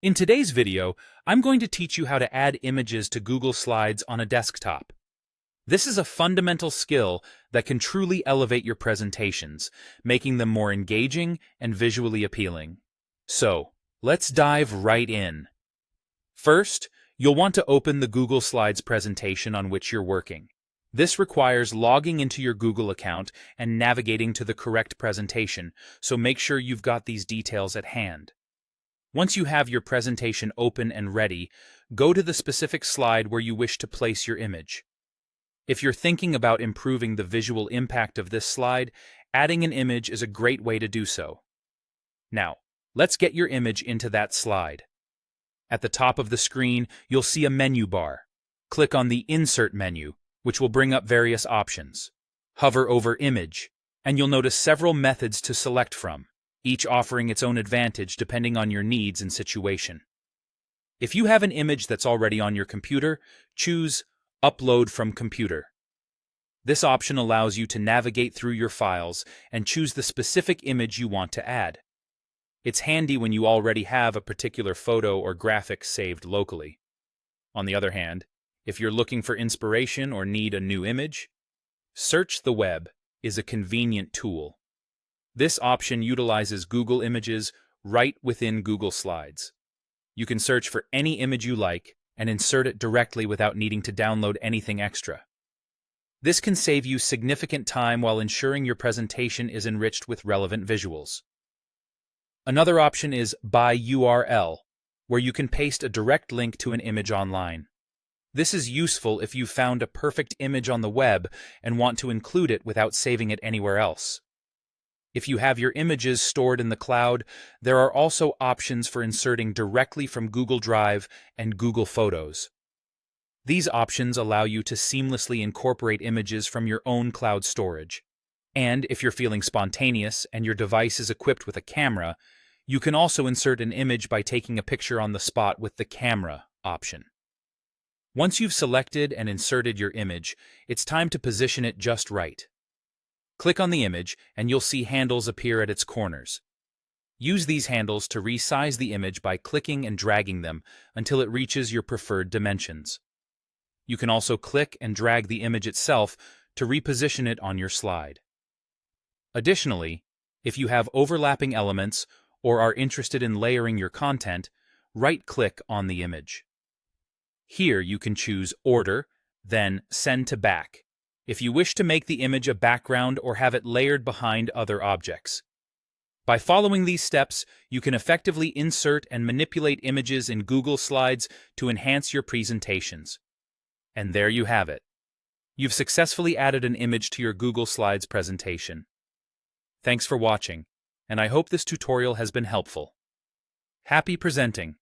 In today's video, I'm going to teach you how to add images to Google Slides on a desktop. This is a fundamental skill that can truly elevate your presentations, making them more engaging and visually appealing. So, let's dive right in. First, you'll want to open the Google Slides presentation on which you're working. This requires logging into your Google account and navigating to the correct presentation, so make sure you've got these details at hand. Once you have your presentation open and ready, go to the specific slide where you wish to place your image. If you're thinking about improving the visual impact of this slide, adding an image is a great way to do so. Now, let's get your image into that slide. At the top of the screen, you'll see a menu bar. Click on the Insert menu, which will bring up various options. Hover over Image, and you'll notice several methods to select from, each offering its own advantage depending on your needs and situation. If you have an image that's already on your computer, choose Upload from Computer. This option allows you to navigate through your files and choose the specific image you want to add. It's handy when you already have a particular photo or graphic saved locally. On the other hand, if you're looking for inspiration or need a new image, Search the Web is a convenient tool. This option utilizes Google Images right within Google Slides. You can search for any image you like and insert it directly without needing to download anything extra. This can save you significant time while ensuring your presentation is enriched with relevant visuals. Another option is By URL, where you can paste a direct link to an image online. This is useful if you've found a perfect image on the web and want to include it without saving it anywhere else. If you have your images stored in the cloud, there are also options for inserting directly from Google Drive and Google Photos. These options allow you to seamlessly incorporate images from your own cloud storage. And if you're feeling spontaneous and your device is equipped with a camera, you can also insert an image by taking a picture on the spot with the Camera option. Once you've selected and inserted your image, it's time to position it just right. Click on the image and you'll see handles appear at its corners. Use these handles to resize the image by clicking and dragging them until it reaches your preferred dimensions. You can also click and drag the image itself to reposition it on your slide. Additionally, if you have overlapping elements or are interested in layering your content, right-click on the image. Here you can choose Order, then Send to Back, if you wish to make the image a background or have it layered behind other objects. By following these steps, you can effectively insert and manipulate images in Google Slides to enhance your presentations. And there you have it. You've successfully added an image to your Google Slides presentation. Thanks for watching, and I hope this tutorial has been helpful. Happy presenting!